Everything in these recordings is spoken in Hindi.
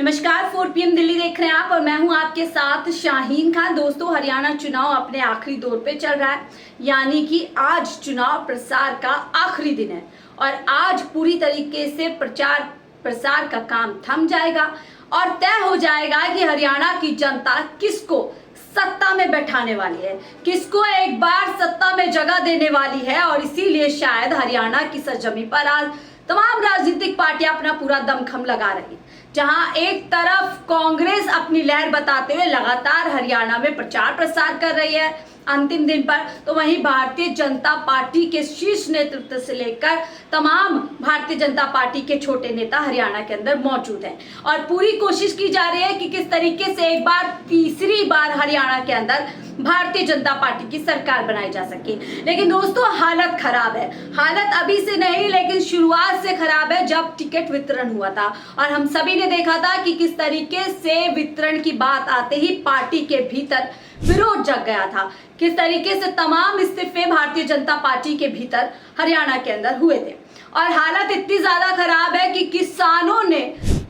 नमस्कार, 4 PM दिल्ली देख रहे हैं आप और मैं हूं आपके साथ शाहीन खान। दोस्तों, हरियाणा चुनाव अपने आखिरी दौर पे चल रहा है, यानी कि आज चुनाव प्रसार का आखिरी दिन है और आज पूरी तरीके से प्रचार प्रसार का काम थम जाएगा और तय हो जाएगा कि हरियाणा की जनता किसको सत्ता में बैठाने वाली है, किसको एक बार सत्ता में जगह देने वाली है। और इसीलिए शायद हरियाणा की सरजमी पर आज तमाम राजनीतिक पार्टियां अपना पूरा दमखम लगा रही है। जहां एक तरफ कांग्रेस अपनी लहर बताते हुए लगातार हरियाणा में प्रचार प्रसार कर रही है अंतिम दिन पर, तो वहीं भारतीय जनता पार्टी के शीर्ष नेतृत्व से लेकर तमाम भारतीय जनता पार्टी के छोटे नेता हरियाणा के अंदर मौजूद हैं और पूरी कोशिश की जा रही है कि किस तरीके से एक बार तीसरी बार हरियाणा के अंदर भारतीय जनता पार्टी की सरकार बनाई जा सके। लेकिन दोस्तों, हालत खराब है। हालत अभी से नहीं, लेकिन शुरुआत से खराब है। जब टिकट वितरण हुआ था और हम सभी ने देखा था कि किस तरीके से वितरण की बात आते ही पार्टी के भीतर विरोध जग गया था, किस तरीके से तमाम इस्तीफे भारतीय जनता पार्टी के भीतर हरियाणा के अंदर हुए थे। और हालत इतनी ज्यादा खराब है कि किसानों ने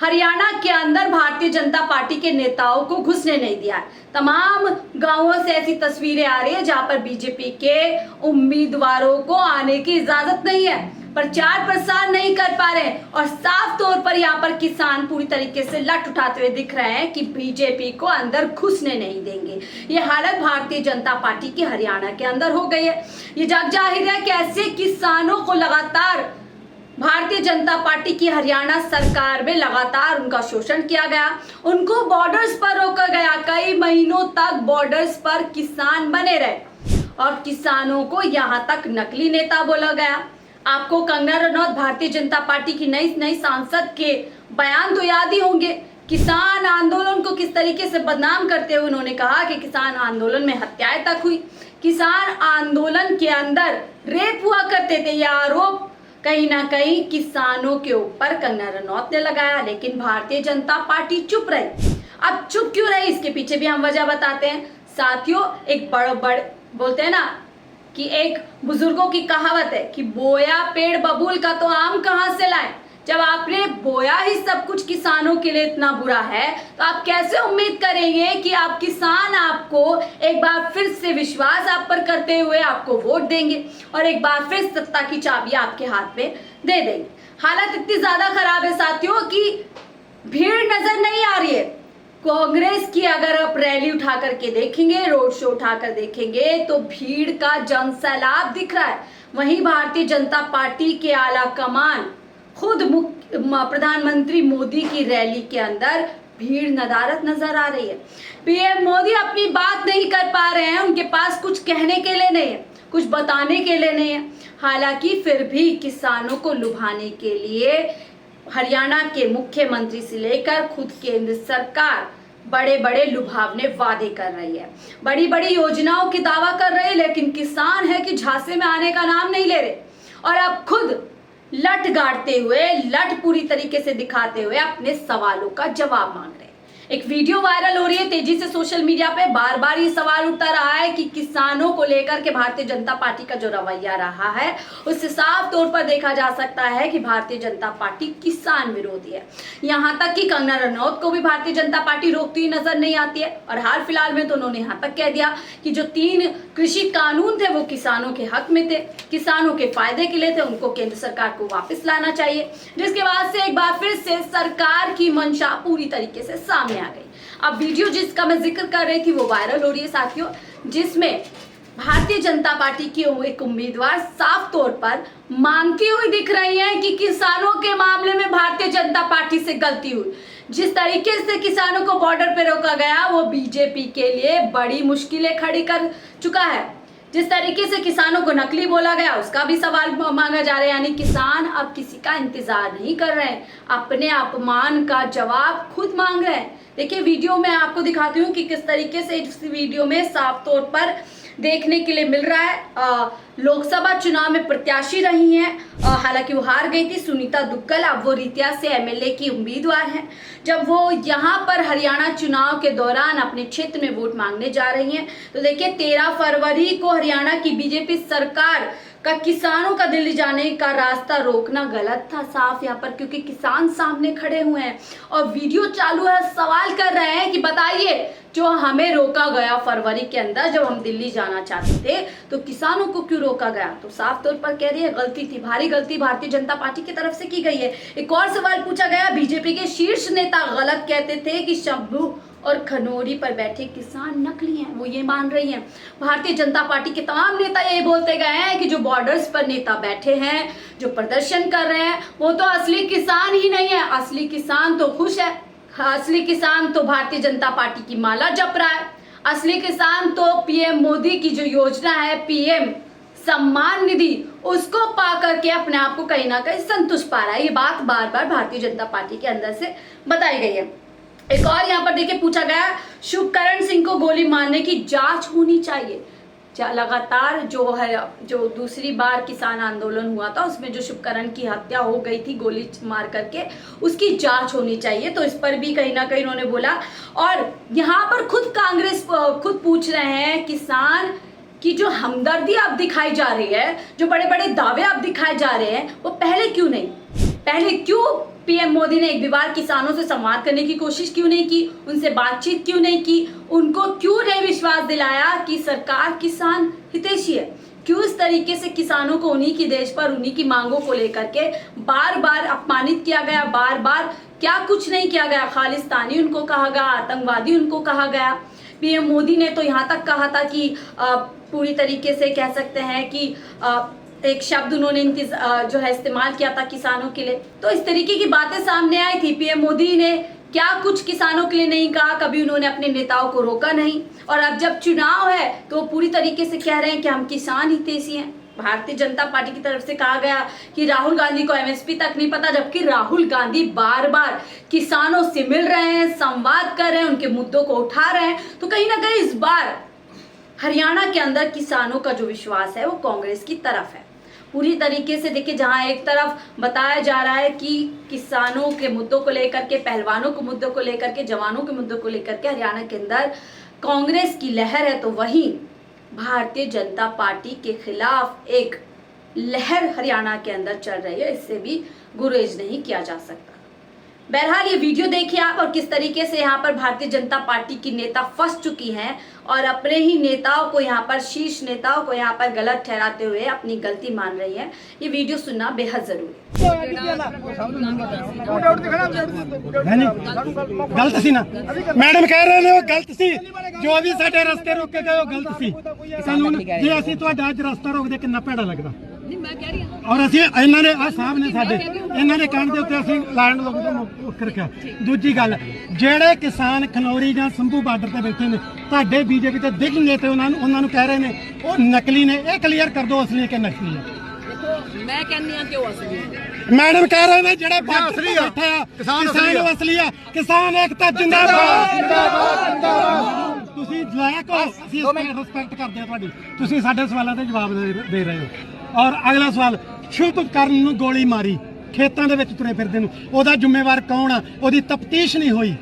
हरियाणा के अंदर भारतीय जनता पार्टी के नेताओं को घुसने नहीं दिया। तमाम गांवों से ऐसी तस्वीरें आ रही है जहां पर बीजेपी के उम्मीदवारों को आने की इजाजत नहीं है, प्रचार प्रसार नहीं कर पा रहे और साफ तौर पर यहाँ पर किसान पूरी तरीके से लठ उठाते हुए दिख रहे हैं कि बीजेपी को अंदर घुसने नहीं देंगे। ये हालत भारतीय जनता पार्टी की हरियाणा के अंदर हो गई है। ये जग जाहिर है कि ऐसे किसानों को लगातार भारतीय जनता पार्टी की हरियाणा सरकार में लगातार उनका शोषण किया गया, उनको बॉर्डर्स पर रोका गया। कई महीनों तक बॉर्डर्स पर किसान बने रहे और किसानों को यहाँ तक नकली नेता बोला गया। आपको कंगना रनौत भारतीय जनता पार्टी की नई सांसद के बयान तो याद ही होंगे। किसान आंदोलन को किस तरीके से बदनाम करते हुए उन्होंने कहा कि किसान आंदोलन में हत्याएं तक हुई, किसान आंदोलन के अंदर रेप हुआ करते थे। यह आरोप कहीं ना कहीं किसानों के ऊपर कंगना रनौत ने लगाया, लेकिन भारतीय जनता पार्टी चुप रही। अब चुप क्यों रही, इसके पीछे भी हम वजह बताते हैं साथियों। एक बड़ बोलते हैं ना कि एक बुजुर्गों की कहावत है कि बोया पेड़ बबूल का तो आम कहां से लाए। जब आपने बोया ही सब कुछ किसानों के लिए इतना बुरा है, तो आप कैसे उम्मीद करेंगे कि आप किसान आपको एक बार फिर से विश्वास आप पर करते हुए आपको वोट देंगे और एक बार फिर सत्ता की चाबी आपके हाथ में दे देंगे। हालत इतनी ज्यादा खराब है साथियों कि भीड़ नजर नहीं आ रही है। कांग्रेस की अगर आप रैली उठा करके देखेंगे, रोड शो उठाकर देखेंगे, तो भीड़ का जनसैलाब दिख रहा है। वहीं भारतीय जनता पार्टी के आला कमान खुद प्रधानमंत्री मोदी की रैली के अंदर भीड़ नदारत नजर आ रही है। पीएम मोदी अपनी बात नहीं कर पा रहे हैं, उनके पास कुछ कहने के लिए नहीं है, कुछ बताने के लिए नहीं है। हालांकि फिर भी किसानों को लुभाने के लिए हरियाणा के मुख्यमंत्री से लेकर खुद केंद्र सरकार बड़े बड़े लुभावने वादे कर रही है, बड़ी बड़ी योजनाओं की दावा कर रही है, लेकिन किसान है कि झांसे में आने का नाम नहीं ले रहे और अब खुद लठ गाड़ते हुए, लठ पूरी तरीके से दिखाते हुए अपने सवालों का जवाब मांग रहे हैं। एक वीडियो वायरल हो रही है तेजी से सोशल मीडिया पे। बार बार ये सवाल उठता रहा है कि किसानों को लेकर के भारतीय जनता पार्टी का जो रवैया रहा है, उससे साफ तौर पर देखा जा सकता है कि भारतीय जनता पार्टी किसान विरोधी है। यहाँ तक कि कंगना रनौत को भी भारतीय जनता पार्टी रोकती हुई नजर नहीं आती है और हाल फिलहाल में तो उन्होंने यहाँ तक कह दिया कि जो 3 कृषि कानून थे वो किसानों के हक में थे, किसानों के फायदे के लिए थे, उनको केंद्र सरकार को वापस लाना चाहिए। जिसके बाद से एक बार फिर से सरकार की मंशा पूरी तरीके से सामने आ गई। अब वीडियो जिसका मैं जिक्र कर रही थी वो वायरल हो रही है साथियों, जिसमें भारतीय जनता पार्टी की एक उम्मीदवार साफ तौर पर मांगती हुई दिख रही है कि किसानों के मामले में भारतीय जनता पार्टी से गलती हुई। जिस तरीके से किसानों को बॉर्डर पे रोका गया वो बीजेपी के लिए बड़ी मुश्किलें खड़ी कर चुका है। जिस तरीके से किसानों को नकली बोला गया उसका भी सवाल मांगा जा रहा है, यानी किसान अब किसी का इंतजार नहीं कर रहे हैं, अपने अपमान का जवाब खुद मांग रहे हैं। देखिए वीडियो में आपको दिखाती हूँ कि किस तरीके से इस वीडियो में साफ तौर पर देखने के लिए मिल रहा है। लोकसभा चुनाव में प्रत्याशी रही हैं, हालांकि वो हार गई थी सुनीता दुग्गल, अब वो रितिया से एमएलए की उम्मीदवार हैं। जब वो यहाँ पर हरियाणा चुनाव के दौरान अपने क्षेत्र में वोट मांगने जा रही हैं, तो देखिए 13 फरवरी को हरियाणा की बीजेपी सरकार का किसानों का दिल्ली जाने का रास्ता रोकना गलत था साफ यहाँ पर, क्योंकि किसान सामने खड़े हुए हैं और वीडियो चालू है, सवाल कर रहे हैं कि बताइए जो हमें रोका गया फरवरी के अंदर जब हम दिल्ली जाना चाहते थे तो किसानों को क्यों रोका गया। तो साफ तौर पर कह रही है गलती थी, भारी गलती भारतीय जनता पार्टी की तरफ से की गई है। एक और सवाल पूछा गया, बीजेपी के शीर्ष नेता गलत कहते थे कि शंभू और खनौरी पर बैठे किसान नकली हैं, वो ये मान रही हैं। भारतीय जनता पार्टी के तमाम नेता ये बोलते गए हैं कि जो बॉर्डर्स पर नेता बैठे हैं, जो प्रदर्शन कर रहे हैं, वो तो असली किसान ही नहीं है। असली किसान तो खुश है, असली किसान तो भारतीय जनता पार्टी की माला जप रहा है, असली किसान तो पीएम मोदी की जो योजना है पीएम सम्मान निधि, उसको पा करके अपने आप को कहीं ना कहीं संतुष्ट पा रहा है। ये बात बार बार भारतीय जनता पार्टी के अंदर से बताई गई है। एक और यहाँ पर देखिए पूछा गया, शुभकरण सिंह को गोली मारने की जांच होनी चाहिए। लगातार जो दूसरी बार किसान आंदोलन हुआ था उसमें जो शुभकरण की हत्या हो गई थी गोली मार करके, उसकी जांच होनी चाहिए। तो इस पर भी कहीं ना कहीं उन्होंने बोला। और यहाँ पर खुद कांग्रेस खुद पूछ रहे हैं किसान की जो हमदर्दी अब दिखाई जा रही है, जो बड़े बड़े दावे अब दिखाए जा रहे हैं, वो पहले क्यों नहीं, पहले क्यों पीएम मोदी ने एक भी बार किसानों से संवाद करने की कोशिश क्यों नहीं की, उनसे बातचीत क्यों नहीं की, उनको क्यों नहीं विश्वास दिलाया कि सरकार किसान हितैषी है। क्यों इस तरीके से किसानों को उन्हीं की देश पर उन्हीं की मांगों को लेकर के बार बार अपमानित किया गया, बार बार क्या कुछ नहीं किया गया, खालिस्तानी उनको कहा गया, आतंकवादी उनको कहा गया। पीएम मोदी ने तो यहाँ तक कहा था कि पूरी तरीके से कह सकते हैं कि एक शब्द उन्होंने जो है इस्तेमाल किया था किसानों के लिए। तो इस तरीके की बातें सामने आई थी। पीएम मोदी ने क्या कुछ किसानों के लिए नहीं कहा, कभी उन्होंने अपने नेताओं को रोका नहीं। और अब जब चुनाव है तो पूरी तरीके से कह रहे हैं कि हम किसान हितैषी हैं। भारतीय जनता पार्टी की तरफ से कहा गया कि राहुल गांधी को एमएसपी तक नहीं पता, जबकि राहुल गांधी बार बार किसानों से मिल रहे हैं, संवाद कर रहे हैं, उनके मुद्दों को उठा रहे हैं। तो कहीं ना कहीं इस बार हरियाणा के अंदर किसानों का जो विश्वास है वो कांग्रेस की तरफ है। पूरी तरीके से देखिए, जहां एक तरफ बताया जा रहा है कि किसानों के मुद्दों को लेकर के, पहलवानों के मुद्दों को लेकर के, जवानों के मुद्दों को लेकर के हरियाणा के अंदर कांग्रेस की लहर है, तो वहीं भारतीय जनता पार्टी के खिलाफ एक लहर हरियाणा के अंदर चल रही है। इससे भी गुरेज नहीं किया जा सकता। बहरहाल ये वीडियो देखिए आप, और किस तरीके से यहाँ पर भारतीय जनता पार्टी की नेता फंस चुकी हैं और अपने ही नेताओं को यहाँ पर, शीर्ष नेताओं को यहाँ पर गलत ठहराते हुए अपनी गलती मान रही है। ये वीडियो सुनना बेहद जरूरी गलत सी ना मैडम कह रहे ने गलत सी, जो भी साडे रस्ते रोक के गए गलत सी। सानू जे असि तुहाडा अज रस्ता रोकदे किन्ना भैड़ा लगदा। और ਅਸੀਂ ਇਹਨਾਂ ਨੇ ਆ ਸਾਹਿਬ ਨੇ ਸਾਡੇ ਇਹਨਾਂ ਦੇ ਕਹਿਣ ਦੇ ਉੱਤੇ ਅਸੀਂ ਲਾਈਨ ਲੋਕ ਤੋਂ ਮੁੱਕ ਰੱਖਿਆ। ਦੂਜੀ ਗੱਲ, ਜਿਹੜੇ ਕਿਸਾਨ ਖਨੌਰੀ ਜਾਂ ਸੰਭੂ ਬਾਰਡਰ ਤੇ ਬੈਠੇ ਨੇ, ਤੁਹਾਡੇ ਬੀਜੇਪੀ ਤੇ ਦਿਗ ਨੇਤੇ ਉਹਨਾਂ ਨੂੰ ਕਹਿ ਰਹੇ ਨੇ ਉਹ ਨਕਲੀ ਨੇ। ਇਹ ਕਲੀਅਰ ਕਰ ਦਿਓ ਅਸਲੀ ਕਿ ਨਕਲੀ ਹੈ। ਦੇਖੋ ਮੈਂ ਕਹਿੰਦੀ ਆ ਕਿ ਉਹ ਅਸਲੀ ਹੈ। ਮੈਡਮ ਕਹਿ ਰਹੇ ਨੇ ਜਿਹੜੇ ਬਾਰਡਰ ਤੇ ਬੈਠੇ ਆ ਕਿਸਾਨ ਅਸਲੀ ਆ। ਕਿਸਾਨ ਏਕਤਾ ਜਿੰਦਾਬਾਦ ਜਿੰਦਾਬਾਦ। ਤੁਸੀਂ ਲਾਇਕ ਹੋ, ਅਸੀਂ ਰਿਸਪੈਕਟ ਕਰਦੇ ਆ ਤੁਹਾਡੀ, ਤੁਸੀਂ ਸਾਡੇ ਸਵਾਲਾਂ ਦੇ ਜਵਾਬ ਦੇ ਰਹੇ ਹੋ। ਔਰ ਅਗਲਾ ਸਵਾਲ, ਸ਼ੁਭਕਰਨ ਨੂੰ ਗੋਲੀ ਮਾਰੀ ਖੇਤਾਂ ਦੇ ਵਿੱਚ ਤੁਰੇ ਫਿਰਦੇ ਨੂੰ, ਉਹਦਾ ਜ਼ਿੰਮੇਵਾਰ ਕੌਣ ਆ? ਉਹਦੀ ਤਫਤੀਸ਼ ਨਹੀਂ ਹੋਈ।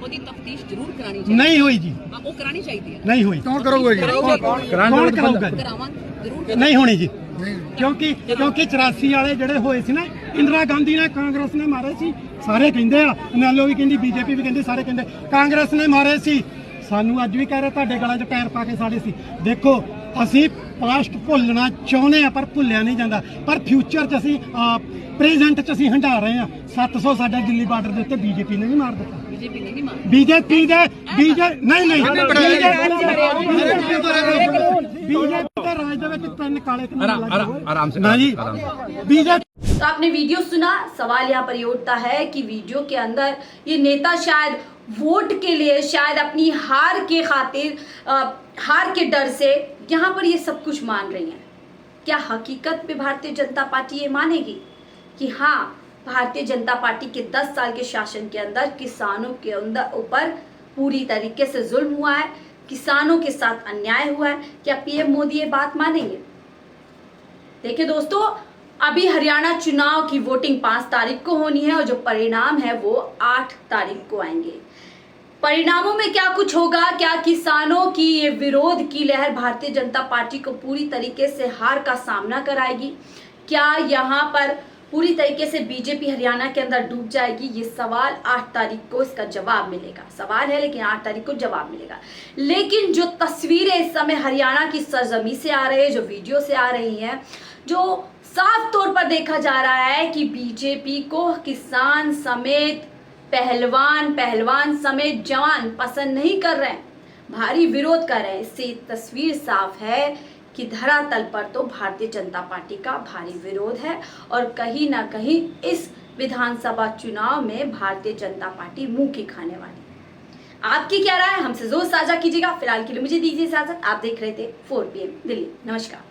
ਉਹਦੀ ਤਫਤੀਸ਼ ਜ਼ਰੂਰ ਕਰਾਣੀ ਚਾਹੀਦੀ ਨਹੀਂ ਹੋਈ ਜੀ, ਉਹ ਕਰਾਣੀ ਚਾਹੀਦੀ ਹੈ। ਨਹੀਂ ਹੋਈ। ਕੌਣ ਕਰੂਗਾ ਜੀ? ਕੌਣ ਕਰਾਊਗਾ? ਜ਼ਰੂਰ ਨਹੀਂ ਹੋਣੀ ਜੀ, ਕਿਉਂਕਿ 84 ਵਾਲੇ ਜਿਹੜੇ ਹੋਏ ਸੀ ਨਾ, ਇੰਦਰਾ ਗਾਂਧੀ ਨੇ, ਕਾਂਗਰਸ ਨੇ ਮਾਰੇ ਸੀ। ਸਾਰੇ ਕਹਿੰਦੇ ਆ, ਨਾਲੋ ਵੀ ਕਹਿੰਦੀ, ਬੀਜੇਪੀ ਵੀ ਕਹਿੰਦੀ, ਸਾਰੇ ਕਹਿੰਦੇ ਕਾਂਗਰਸ ਨੇ ਮਾਰੇ ਸੀ। ਸਾਨੂੰ ਅੱਜ ਵੀ ਕਹਿ ਰਹੇ ਤੁਹਾਡੇ ਗਲਾਂ 'ਚ ਪੈਰ ਪਾ ਕੇ ਸਾਡੇ ਸੀ। ਦੇਖੋ ਅਸੀਂ ਪਾਸਟ ਭੁੱਲਣਾ ਚਾਹੁੰਦੇ ਆ ਪਰ ਭੁੱਲਿਆ ਨਹੀਂ ਜਾਂਦਾ। ਪਰ ਫਿਊਚਰ 'ਚ ਅਸੀਂ ਪ੍ਰੈਜ਼ੈਂਟ 'ਚ ਅਸੀਂ ਹੰਢਾ ਰਹੇ ਆ। 700 ਸਾਡਾ ਦਿੱਲੀ ਬਾਰਡਰ ਦੇ ਉੱਤੇ ਬੀਜੇਪੀ ਨੇ ਨਹੀਂ ਮਾਰ ਦਿੱਤਾ। ਬੀਜੇਪੀ ਨੇ ਨਹੀਂ ਮਾਰ, ਬੀਜੇਪੀ ਦੇ ਬੀਜੇਪੀ ਦੇ ਰਾਜ ਦੇ ਵਿੱਚ 3 ਕਾਲੇ आराम से ना जी बीजेपी। तो आपने वीडियो सुना। सवाल यहाँ पर ये उठता है कि वीडियो के अंदर ये नेता शायद वोट के लिए, शायद अपनी हार के खातिर, हार के डर से यहाँ पर ये सब कुछ मान रही हैं। क्या हकीकत में भारतीय जनता पार्टी ये मानेगी कि हाँ, भारतीय जनता पार्टी के 10 साल के शासन के अंदर किसानों के ऊपर पूरी तरीके से जुल्म हुआ है, किसानों के साथ अन्याय हुआ है? क्या पीएम मोदी ये बात मानेंगे? देखिए दोस्तों, अभी हरियाणा चुनाव की वोटिंग 5 तारीख को होनी है और जो परिणाम है वो 8 तारीख को आएंगे। परिणामों में क्या कुछ होगा, क्या किसानों की ये विरोध की लहर भारतीय जनता पार्टी को पूरी तरीके से हार का सामना कराएगी, क्या यहाँ पर पूरी तरीके से बीजेपी हरियाणा के अंदर डूब जाएगी, ये सवाल 8 तारीख को इसका जवाब मिलेगा। सवाल है लेकिन 8 तारीख को जवाब मिलेगा। लेकिन जो तस्वीरें इस समय हरियाणा की सरजमी से आ रही है, जो वीडियो से आ रही हैं, जो साफ तौर पर देखा जा रहा है कि बीजेपी को किसान समेत पहलवान समेत जवान पसंद नहीं कर रहे हैं, भारी विरोध कर रहे हैं। इससे तस्वीर साफ है कि धरातल पर तो भारतीय जनता पार्टी का भारी विरोध है और कहीं ना कहीं इस विधानसभा चुनाव में भारतीय जनता पार्टी मुंह की खाने वाली है। आपकी क्या राय है, हमसे जरूर साझा कीजिएगा। फिलहाल के लिए मुझे दीजिए इजाजत। आप देख रहे थे 4 PM दिल्ली। नमस्कार।